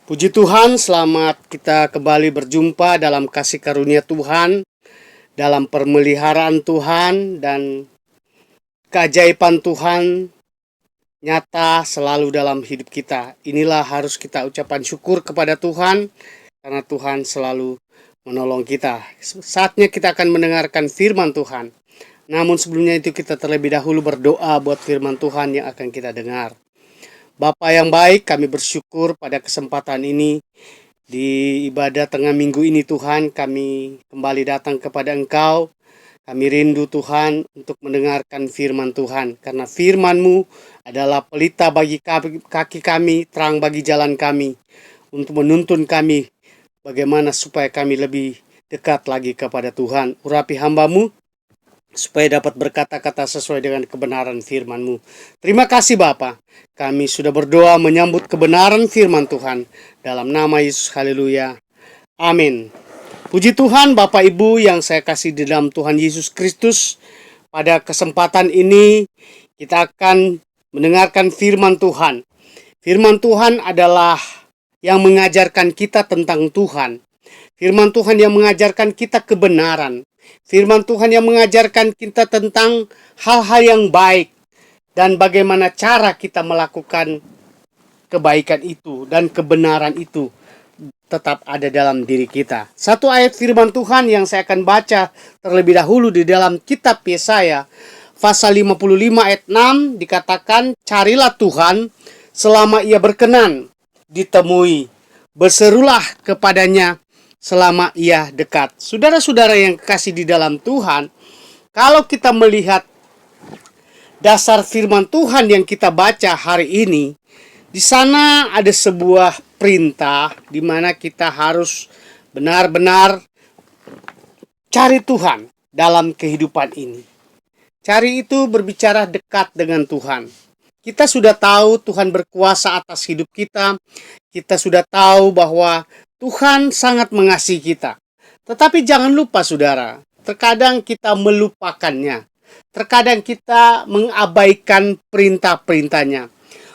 Puji Tuhan, selamat kita kembali berjumpa dalam kasih karunia Tuhan, dalam pemeliharaan Tuhan, dan keajaiban Tuhan nyata selalu dalam hidup kita. Inilah harus kita ucapan syukur kepada Tuhan, karena Tuhan selalu menolong kita. Saatnya kita akan mendengarkan firman Tuhan. Namun sebelumnya itu kita terlebih dahulu berdoa buat firman Tuhan yang akan kita dengar. Bapa yang baik, kami bersyukur pada kesempatan ini di ibadah tengah minggu ini Tuhan, kami kembali datang kepada Engkau. Kami rindu Tuhan untuk mendengarkan firman Tuhan, karena firman-Mu adalah pelita bagi kaki kami, terang bagi jalan kami, untuk menuntun kami bagaimana supaya kami lebih dekat lagi kepada Tuhan. Urapi hamba-Mu supaya dapat berkata-kata sesuai dengan kebenaran firman-Mu. Terima kasih Bapa. Kami sudah berdoa menyambut kebenaran firman Tuhan. Dalam nama Yesus, haleluya. Amin. Puji Tuhan Bapak Ibu yang saya kasih di dalam Tuhan Yesus Kristus. Pada kesempatan ini kita akan mendengarkan firman Tuhan. Firman Tuhan adalah yang mengajarkan kita tentang Tuhan. Firman Tuhan yang mengajarkan kita kebenaran. Firman Tuhan yang mengajarkan kita tentang hal-hal yang baik dan bagaimana cara kita melakukan kebaikan itu dan kebenaran itu tetap ada dalam diri kita. Satu ayat firman Tuhan yang saya akan baca terlebih dahulu di dalam kitab Yesaya pasal 55 ayat 6 dikatakan, "Carilah Tuhan selama Ia berkenan ditemui, berserulah kepadanya selama Ia dekat." Saudara-saudara yang kekasih di dalam Tuhan, kalau kita melihat dasar firman Tuhan yang kita baca hari ini, di sana ada sebuah perintah di mana kita harus benar-benar cari Tuhan dalam kehidupan ini. Cari itu berbicara dekat dengan Tuhan. Kita sudah tahu Tuhan berkuasa atas hidup kita. Kita sudah tahu bahwa Tuhan sangat mengasihi kita. Tetapi jangan lupa saudara, terkadang kita melupakannya. Terkadang kita mengabaikan perintah-perintahnya.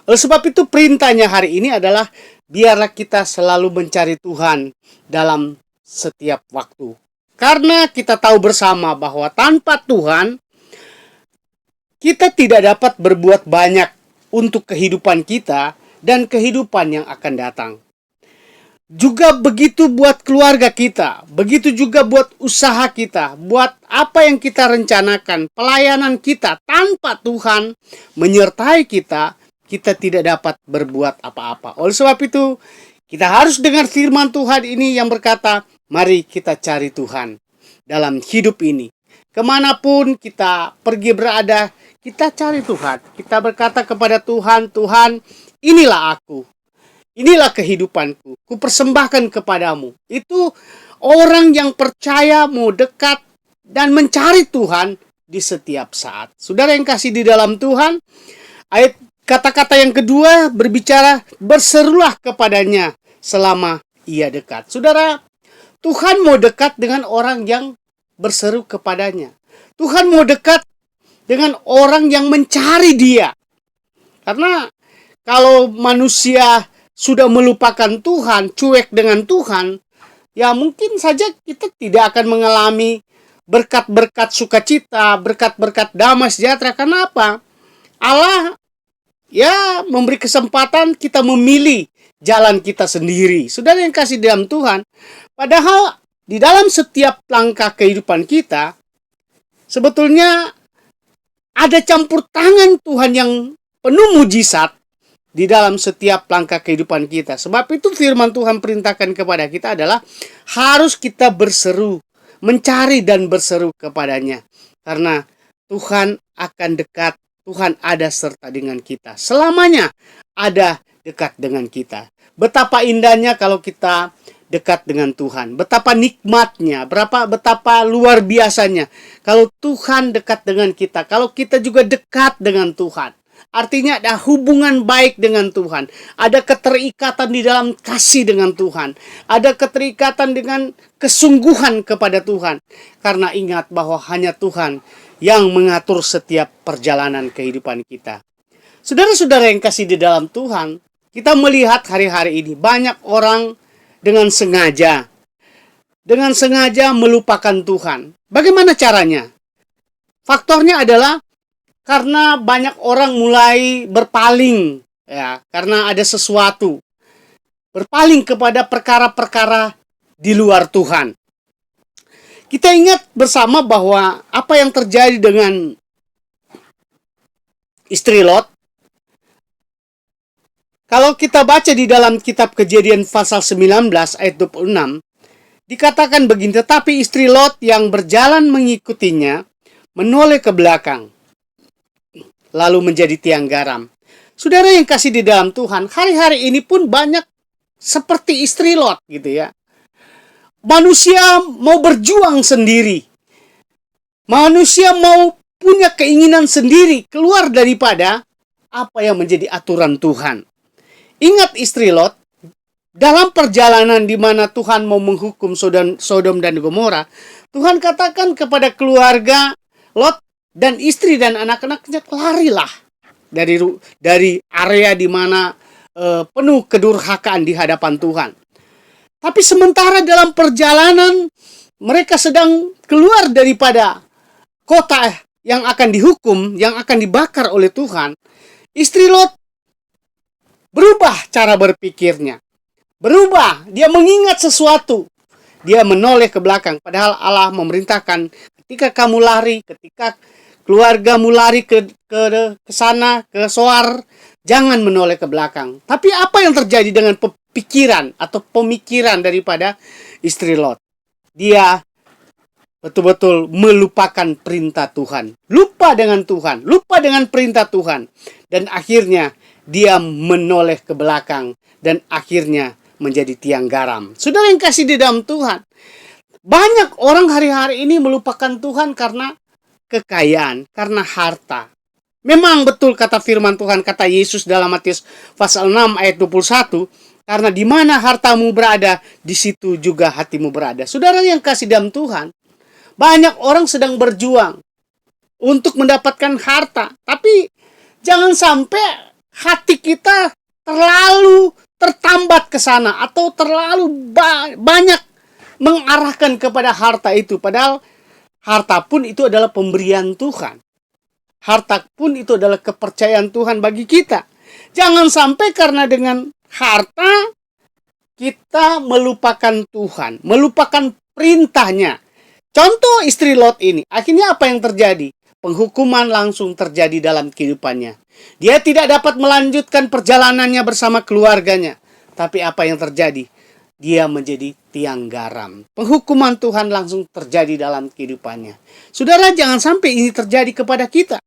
Oleh sebab itu perintahnya hari ini adalah biarlah kita selalu mencari Tuhan dalam setiap waktu. Karena kita tahu bersama bahwa tanpa Tuhan, kita tidak dapat berbuat banyak untuk kehidupan kita dan kehidupan yang akan datang. Juga begitu buat keluarga kita, begitu juga buat usaha kita, buat apa yang kita rencanakan, pelayanan kita. Tanpa Tuhan menyertai kita, kita tidak dapat berbuat apa-apa. Oleh sebab itu, kita harus dengar firman Tuhan ini yang berkata, mari kita cari Tuhan dalam hidup ini. Kemanapun kita pergi berada, kita cari Tuhan. Kita berkata kepada Tuhan, Tuhan, inilah aku. Inilah kehidupanku, kupersembahkan kepadamu. Itu orang yang percaya, mau dekat, dan mencari Tuhan di setiap saat. Saudara yang kasih di dalam Tuhan, ayat kata-kata yang kedua berbicara, berserulah kepadanya selama Ia dekat. Saudara, Tuhan mau dekat dengan orang yang berseru kepadanya. Tuhan mau dekat dengan orang yang mencari Dia. Karena kalau manusia sudah melupakan Tuhan, cuek dengan Tuhan, ya mungkin saja kita tidak akan mengalami berkat-berkat sukacita, berkat-berkat damai sejahtera. Karena apa? Allah ya memberi kesempatan kita memilih jalan kita sendiri. Saudara yang kasih dalam Tuhan, padahal di dalam setiap langkah kehidupan kita, sebetulnya ada campur tangan Tuhan yang penuh mujizat di dalam setiap langkah kehidupan kita. Sebab itu firman Tuhan perintahkan kepada kita adalah harus kita berseru, mencari dan berseru kepadanya. Karena Tuhan akan dekat, Tuhan ada serta dengan kita. Selamanya ada dekat dengan kita. Betapa indahnya kalau kita dekat dengan Tuhan. Betapa nikmatnya, betapa luar biasanya kalau Tuhan dekat dengan kita. Kalau kita juga dekat dengan Tuhan. Artinya ada hubungan baik dengan Tuhan. Ada keterikatan di dalam kasih dengan Tuhan. Ada keterikatan dengan kesungguhan kepada Tuhan. Karena ingat bahwa hanya Tuhan yang mengatur setiap perjalanan kehidupan kita. Saudara-saudara yang kasih di dalam Tuhan, Kita melihat hari-hari ini banyak orang dengan sengaja melupakan Tuhan. Bagaimana caranya? Faktornya adalah karena banyak orang mulai berpaling, ya, karena ada sesuatu. Berpaling kepada perkara-perkara di luar Tuhan. Kita ingat bersama bahwa apa yang terjadi dengan istri Lot. Kalau kita baca di dalam kitab Kejadian pasal 19 ayat 26, dikatakan begini, tetapi istri Lot yang berjalan mengikutinya menoleh ke belakang, lalu menjadi tiang garam. Saudara yang kasih di dalam Tuhan, hari-hari ini pun banyak seperti istri Lot gitu ya. Manusia mau berjuang sendiri. Manusia mau punya keinginan sendiri keluar daripada apa yang menjadi aturan Tuhan. Ingat istri Lot, dalam perjalanan di mana Tuhan mau menghukum Sodom dan Gomora, Tuhan katakan kepada keluarga Lot dan istri dan anak-anaknya, larilah dari area di mana penuh kedurhakaan di hadapan Tuhan. Tapi sementara dalam perjalanan mereka sedang keluar daripada kota yang akan dihukum, yang akan dibakar oleh Tuhan, istri Lot berubah cara berpikirnya. Berubah, dia mengingat sesuatu. Dia menoleh ke belakang. Padahal Allah memerintahkan ketika kamu lari, ketika keluargamu lari ke sana, ke Soar, jangan menoleh ke belakang. Tapi apa yang terjadi dengan pikiran atau pemikiran daripada istri Lot? Dia betul-betul melupakan perintah Tuhan. Lupa dengan Tuhan, lupa dengan perintah Tuhan. Dan akhirnya dia menoleh ke belakang dan akhirnya menjadi tiang garam. Saudara yang kasih di dalam Tuhan, banyak orang hari-hari ini melupakan Tuhan karena kekayaan, karena harta. Memang betul kata firman Tuhan, kata Yesus dalam Matius pasal 6 ayat 21, karena di mana hartamu berada, di situ juga hatimu berada. Saudara yang kasih dalam Tuhan, banyak orang sedang berjuang untuk mendapatkan harta, tapi jangan sampai hati kita terlalu tertambat ke sana atau terlalu banyak mengarahkan kepada harta itu. Padahal harta pun itu adalah pemberian Tuhan. Harta pun itu adalah kepercayaan Tuhan bagi kita. Jangan sampai karena dengan harta kita melupakan Tuhan, melupakan perintahnya. Contoh istri Lot ini, akhirnya apa yang terjadi? Penghukuman langsung terjadi dalam kehidupannya. Dia tidak dapat melanjutkan perjalanannya bersama keluarganya. Tapi apa yang terjadi? Dia menjadi tiang garam. Penghukuman Tuhan langsung terjadi dalam kehidupannya. Saudara, jangan sampai ini terjadi kepada kita.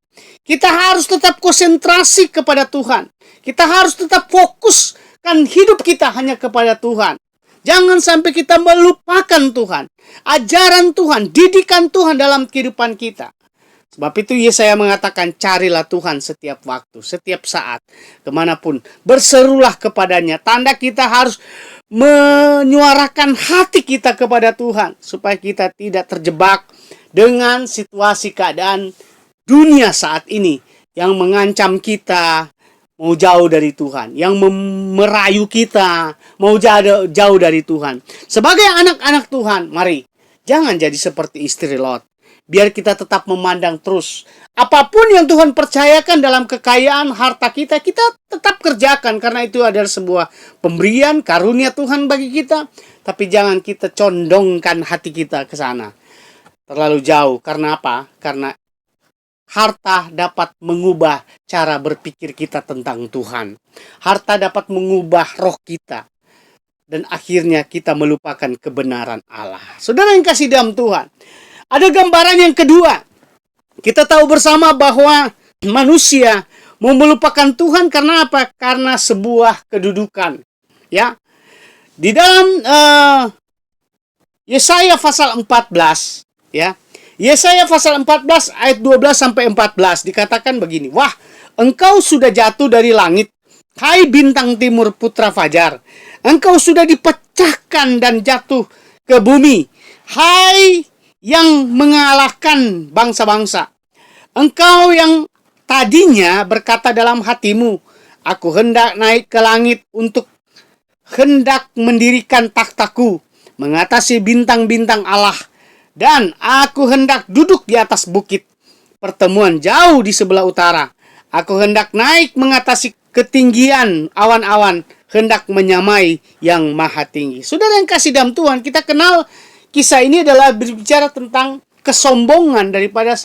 Kita harus tetap konsentrasi kepada Tuhan. Kita harus tetap fokuskan hidup kita hanya kepada Tuhan. Jangan sampai kita melupakan Tuhan, ajaran Tuhan, didikan Tuhan dalam kehidupan kita. Sebab itu Yesaya mengatakan, carilah Tuhan setiap waktu, setiap saat, kemanapun. Berserulah kepadanya. Tanda kita harus menyuarakan hati kita kepada Tuhan, supaya kita tidak terjebak dengan situasi keadaan dunia saat ini yang mengancam kita mau jauh dari Tuhan, yang merayu kita mau jauh dari Tuhan. Sebagai anak-anak Tuhan, mari jangan jadi seperti istri Lot. Biar kita tetap memandang terus. Apapun yang Tuhan percayakan dalam kekayaan harta kita, kita tetap kerjakan. Karena itu adalah sebuah pemberian, karunia Tuhan bagi kita. Tapi jangan kita condongkan hati kita ke sana terlalu jauh. Karena apa? Karena harta dapat mengubah cara berpikir kita tentang Tuhan. Harta dapat mengubah roh kita. Dan akhirnya kita melupakan kebenaran Allah. Saudara yang kasih dalam Tuhan, ada gambaran yang kedua. Kita tahu bersama bahwa manusia mau melupakan Tuhan karena apa? Karena sebuah kedudukan. Ya. Di dalam Yesaya pasal 14, ya. Yesaya pasal 14 ayat 12 sampai 14 dikatakan begini. Wah, engkau sudah jatuh dari langit, hai bintang timur putra fajar. Engkau sudah dipecahkan dan jatuh ke bumi, hai yang mengalahkan bangsa-bangsa. Engkau yang tadinya berkata dalam hatimu, Aku hendak naik ke langit untuk hendak mendirikan takhtaku, mengatasi bintang-bintang Allah. Dan aku hendak duduk di atas bukit pertemuan jauh di sebelah utara. Aku hendak naik mengatasi ketinggian awan-awan, hendak menyamai yang maha tinggi. Saudara yang kasih dalam Tuhan, kita kenal kisah ini adalah berbicara tentang kesombongan daripada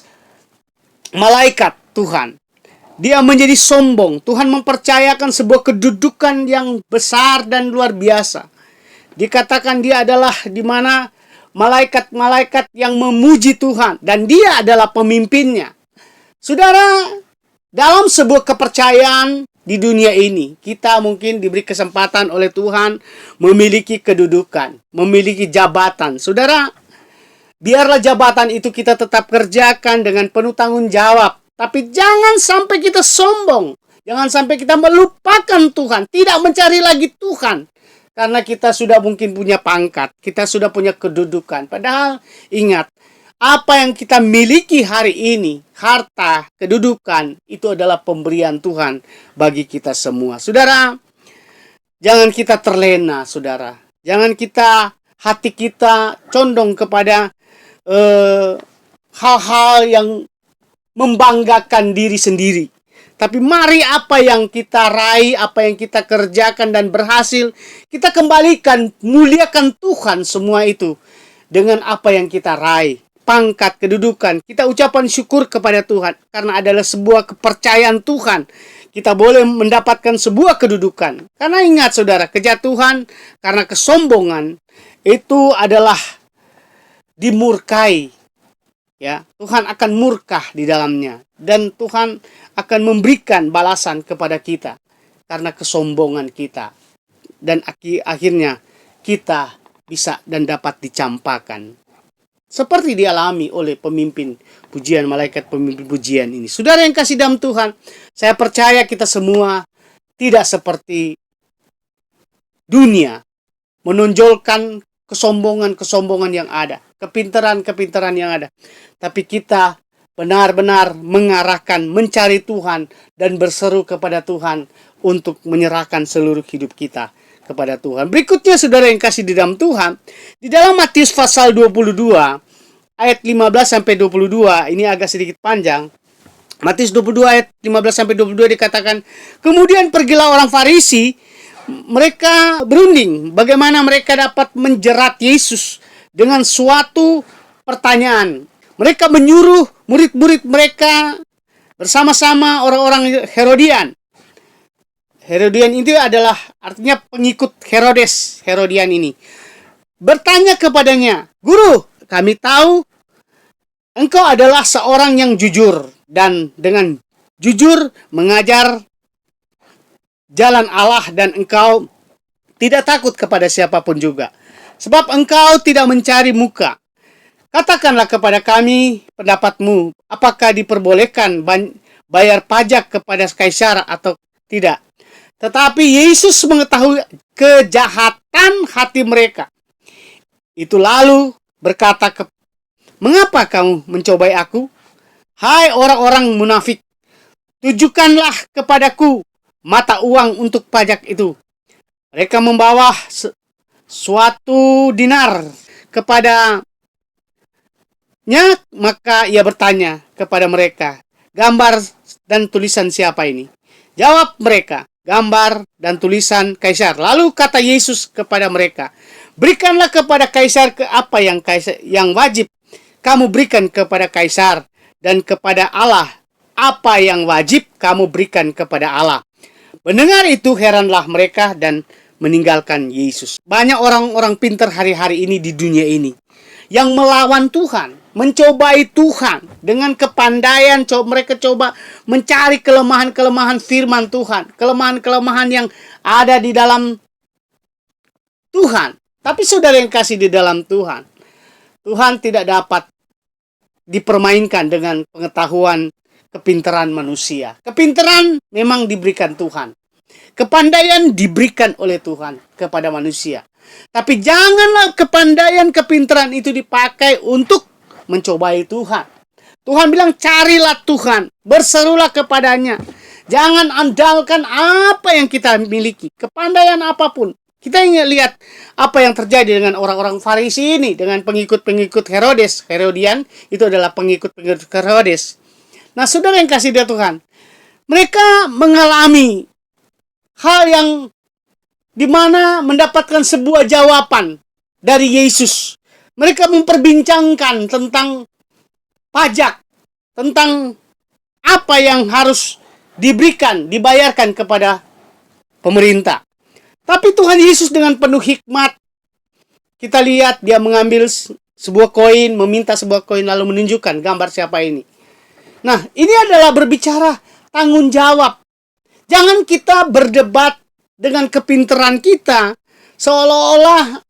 malaikat Tuhan. Dia menjadi sombong. Tuhan mempercayakan sebuah kedudukan yang besar dan luar biasa. Dikatakan dia adalah di mana malaikat-malaikat yang memuji Tuhan, dan dia adalah pemimpinnya. Saudara, dalam sebuah kepercayaan di dunia ini, kita mungkin diberi kesempatan oleh Tuhan memiliki kedudukan, memiliki jabatan. Saudara, biarlah jabatan itu kita tetap kerjakan dengan penuh tanggung jawab. Tapi jangan sampai kita sombong. Jangan sampai kita melupakan Tuhan. Tidak mencari lagi Tuhan. Karena kita sudah mungkin punya pangkat. Kita sudah punya kedudukan. Padahal ingat, apa yang kita miliki hari ini, harta, kedudukan, itu adalah pemberian Tuhan bagi kita semua. Saudara, jangan kita terlena, saudara. Jangan hati kita condong kepada hal-hal yang membanggakan diri sendiri. Tapi mari apa yang kita raih, apa yang kita kerjakan dan berhasil, kita kembalikan, muliakan Tuhan semua itu dengan apa yang kita raih. Pangkat, kedudukan, kita ucapan syukur kepada Tuhan karena adalah sebuah kepercayaan Tuhan. Kita boleh mendapatkan sebuah kedudukan. Karena ingat saudara, kejatuhan karena kesombongan itu adalah dimurkai. Ya, Tuhan akan murka di dalamnya, dan Tuhan akan memberikan balasan kepada kita karena kesombongan kita, dan akhirnya kita bisa dan dapat dicampakkan seperti dialami oleh pemimpin pujian, malaikat pemimpin pujian ini. Saudara yang kasih dalam Tuhan, saya percaya kita semua tidak seperti dunia menonjolkan kesombongan-kesombongan yang ada, kepintaran-kepintaran yang ada. Tapi kita benar-benar mengarahkan, mencari Tuhan, dan berseru kepada Tuhan untuk menyerahkan seluruh hidup kita kepada Tuhan. Berikutnya saudara yang kasih di dalam Tuhan, di dalam Matius pasal 22, ayat 15-22, ini agak sedikit panjang. Matius 22 ayat 15-22 dikatakan, kemudian pergilah orang Farisi. Mereka berunding bagaimana mereka dapat menjerat Yesus dengan suatu pertanyaan. Mereka menyuruh murid-murid mereka bersama-sama orang-orang Herodian. Herodian itu adalah artinya pengikut Herodes. Herodian ini bertanya kepadanya, "Guru, kami tahu engkau adalah seorang yang jujur dan dengan jujur mengajar jalan Allah, dan engkau tidak takut kepada siapapun juga. Sebab engkau tidak mencari muka. Katakanlah kepada kami pendapatmu, apakah diperbolehkan bayar pajak kepada kaisar atau tidak?" Tetapi Yesus mengetahui kejahatan hati mereka. Itu lalu berkata, "Mengapa kamu mencobai aku? Hai orang-orang munafik, tunjukkanlah kepadaku mata uang untuk pajak itu." Mereka membawa suatu dinar kepadanya, maka ia bertanya kepada mereka, "Gambar dan tulisan siapa ini?" Jawab mereka, "Gambar dan tulisan Kaisar." Lalu kata Yesus kepada mereka, "Berikanlah kepada Kaisar apa yang wajib kamu berikan kepada Kaisar, dan kepada Allah apa yang wajib kamu berikan kepada Allah." Mendengar itu heranlah mereka dan meninggalkan Yesus. Banyak orang-orang pintar hari-hari ini di dunia ini yang melawan Tuhan, mencobai Tuhan dengan kepandaian. Mereka coba mencari kelemahan-kelemahan firman Tuhan, kelemahan-kelemahan yang ada di dalam Tuhan. Tapi saudara yang kasih di dalam Tuhan, Tuhan tidak dapat dipermainkan dengan pengetahuan kepintaran manusia. Kepintaran memang diberikan Tuhan. Kepandaian diberikan oleh Tuhan kepada manusia. Tapi janganlah kepandaian, kepintaran itu dipakai untuk mencobai Tuhan. Tuhan bilang, carilah Tuhan, berserulah kepadanya. Jangan andalkan apa yang kita miliki, kepandaian apapun. Kita ingin lihat apa yang terjadi dengan orang-orang Farisi ini, dengan pengikut-pengikut Herodes. Herodian itu adalah pengikut-pengikut Herodes. Nah, saudara yang kasih dia Tuhan, mereka mengalami hal yang dimana mendapatkan sebuah jawaban dari Yesus. Mereka memperbincangkan tentang pajak, tentang apa yang harus diberikan, dibayarkan kepada pemerintah. Tapi Tuhan Yesus dengan penuh hikmat, kita lihat dia mengambil sebuah koin, meminta sebuah koin lalu menunjukkan gambar siapa ini. Nah, ini adalah berbicara tanggung jawab. Jangan kita berdebat dengan kepintaran kita, seolah-olah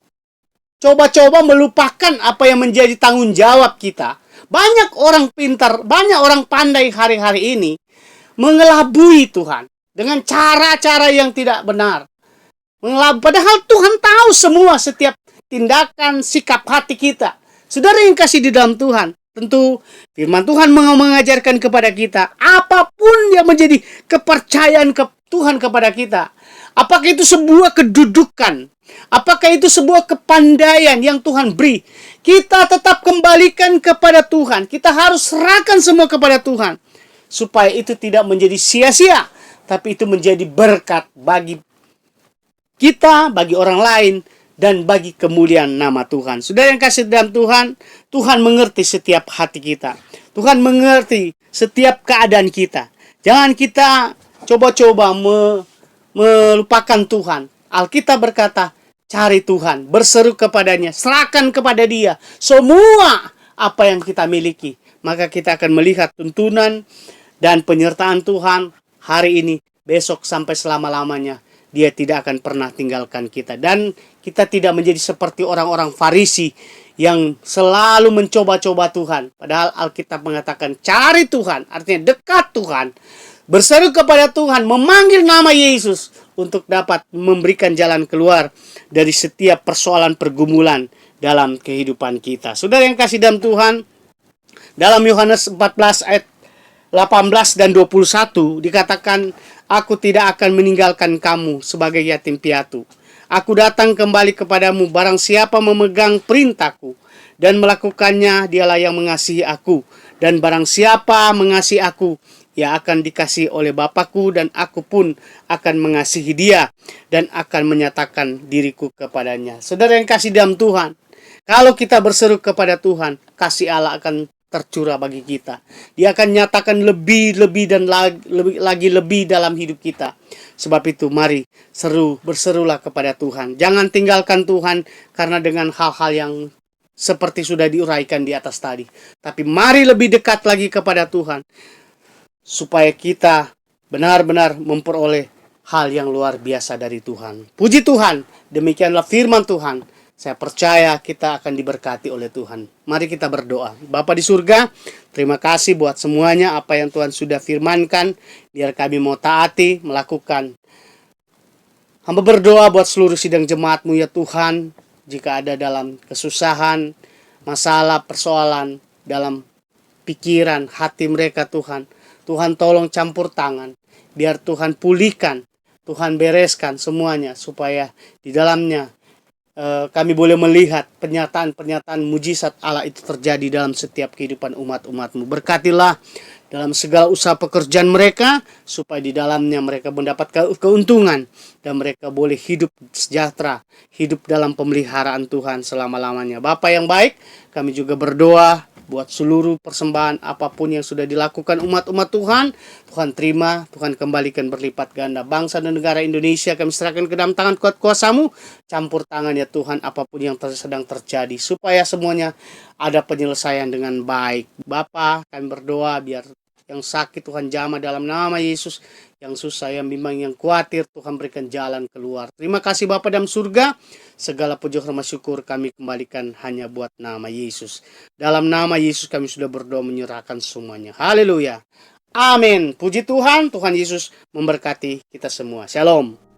coba-coba melupakan apa yang menjadi tanggung jawab kita. Banyak orang pintar, banyak orang pandai hari-hari ini mengelabui Tuhan dengan cara-cara yang tidak benar. Padahal Tuhan tahu semua setiap tindakan, sikap hati kita. Saudara yang kasih di dalam Tuhan, tentu firman Tuhan mengajarkan kepada kita, apapun yang menjadi kepercayaan Tuhan kepada kita, apakah itu sebuah kedudukan, apakah itu sebuah kepandaian yang Tuhan beri, kita tetap kembalikan kepada Tuhan. Kita harus serahkan semua kepada Tuhan, supaya itu tidak menjadi sia-sia, tapi itu menjadi berkat bagi kita, bagi orang lain, dan bagi kemuliaan nama Tuhan. Saudara yang kasih dalam Tuhan, Tuhan mengerti setiap hati kita. Tuhan mengerti setiap keadaan kita. Jangan kita coba-coba melupakan Tuhan. Alkitab berkata, cari Tuhan, berseru kepadanya, serahkan kepada Dia semua apa yang kita miliki. Maka kita akan melihat tuntunan dan penyertaan Tuhan hari ini, besok, sampai selama-lamanya. Dia tidak akan pernah tinggalkan kita. Dan kita tidak menjadi seperti orang-orang Farisi yang selalu mencoba-coba Tuhan. Padahal Alkitab mengatakan cari Tuhan, artinya dekat Tuhan, berseru kepada Tuhan, memanggil nama Yesus untuk dapat memberikan jalan keluar dari setiap persoalan pergumulan dalam kehidupan kita. Saudara yang kasih dalam Tuhan, dalam Yohanes 14 ayat 18 dan 21 dikatakan, aku tidak akan meninggalkan kamu sebagai yatim piatu. Aku datang kembali kepadamu, barang siapa memegang perintahku dan melakukannya, dialah yang mengasihi aku. Dan barang siapa mengasihi aku, ia akan dikasihi oleh Bapakku, dan aku pun akan mengasihi dia dan akan menyatakan diriku kepadanya. Saudara yang kasih dalam Tuhan, kalau kita berseru kepada Tuhan, kasih Allah akan tercurah bagi kita. Dia akan nyatakan lebih dan lebih dalam hidup kita. Sebab itu mari berserulah kepada Tuhan. Jangan tinggalkan Tuhan karena dengan hal-hal yang seperti sudah diuraikan di atas tadi. Tapi mari lebih dekat lagi kepada Tuhan, supaya kita benar-benar memperoleh hal yang luar biasa dari Tuhan. Puji Tuhan, demikianlah firman Tuhan. Saya percaya kita akan diberkati oleh Tuhan. Mari kita berdoa. Bapa di surga, terima kasih buat semuanya apa yang Tuhan sudah firmankan. Biar kami mau taati, melakukan. Hamba berdoa buat seluruh sidang jemaat-Mu ya Tuhan. Jika ada dalam kesusahan, masalah, persoalan, dalam pikiran, hati mereka Tuhan. Tuhan tolong campur tangan. Biar Tuhan pulihkan, Tuhan bereskan semuanya. Supaya di dalamnya kami boleh melihat pernyataan-pernyataan mujizat Allah itu terjadi dalam setiap kehidupan umat-umat-Mu. Berkatilah dalam segala usaha pekerjaan mereka, supaya di dalamnya mereka mendapat keuntungan dan mereka boleh hidup sejahtera, hidup dalam pemeliharaan Tuhan selama-lamanya. Bapa yang baik, kami juga berdoa buat seluruh persembahan apapun yang sudah dilakukan umat-umat Tuhan. Tuhan terima, Tuhan kembalikan berlipat ganda. Bangsa dan negara Indonesia kami serahkan ke dalam tangan kuat kuasa-Mu. Campur tangan ya Tuhan apapun yang sedang terjadi, supaya semuanya ada penyelesaian dengan baik. Bapa, kami berdoa biar yang sakit Tuhan jamah dalam nama Yesus, yang susah, yang bimbang, yang khawatir, Tuhan berikan jalan keluar. Terima kasih Bapa dalam surga. Segala puji hormat syukur kami kembalikan hanya buat nama Yesus. Dalam nama Yesus kami sudah berdoa menyerahkan semuanya. Haleluya. Amin. Puji Tuhan, Tuhan Yesus memberkati kita semua. Shalom.